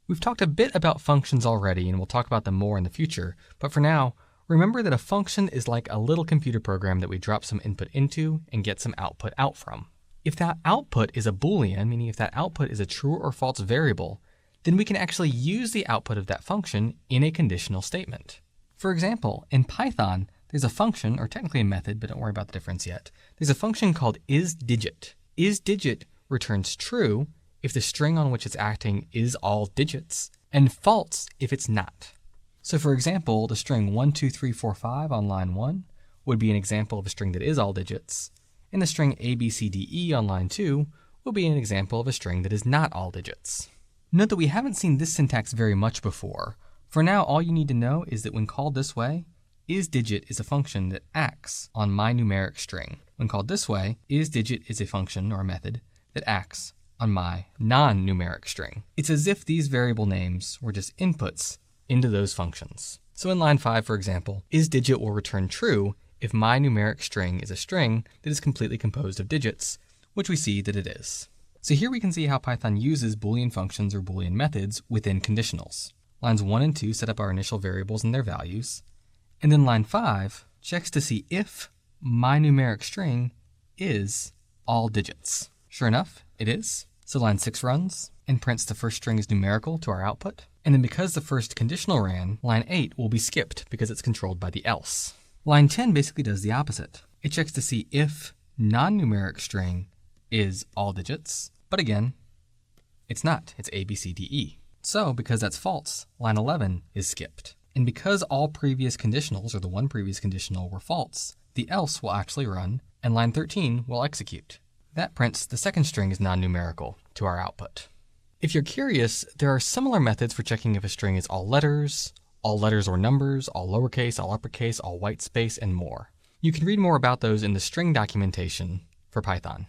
We've talked a bit about functions already, and we'll talk about them more in the future, but for now, remember that a function is like a little computer program that we drop some input into and get some output out from. If that output is a Boolean, meaning if that output is a true or false variable, then we can actually use the output of that function in a conditional statement. For example, in Python, there's a function, or technically a method, but don't worry about the difference yet. There's a function called isDigit. IsDigit returns true if the string on which it's acting is all digits, and false if it's not. So for example, the string 12345 on line 1 would be an example of a string that is all digits, and the string ABCDE on line 2 will be an example of a string that is not all digits. Note that we haven't seen this syntax very much before. For now, all you need to know is that when called this way, isDigit is a function that acts on my numeric string. When called this way, isDigit is a function or a method that acts on my non-numeric string. It's as if these variable names were just inputs into those functions. So in line 5, for example, isDigit will return true if my numeric string is a string that is completely composed of digits, which we see that it is. So here we can see how Python uses Boolean functions or Boolean methods within conditionals. Lines 1 and 2 set up our initial variables and their values, and then line 5 checks to see if my numeric string is all digits. Sure enough, it is. So line 6 runs and prints the first string is numerical to our output. And then because the first conditional ran, line 8 will be skipped because it's controlled by the else. Line 10 basically does the opposite. It checks to see if non-numeric string is all digits, but again, it's not. It's ABCDE. So because that's false, line 11 is skipped. And because all previous conditionals, or the one previous conditional, were false, the else will actually run, and line 13 will execute. That prints the second string is non-numerical to our output. If you're curious, there are similar methods for checking if a string is all letters or numbers, all lowercase, all uppercase, all white space, and more. You can read more about those in the string documentation for Python.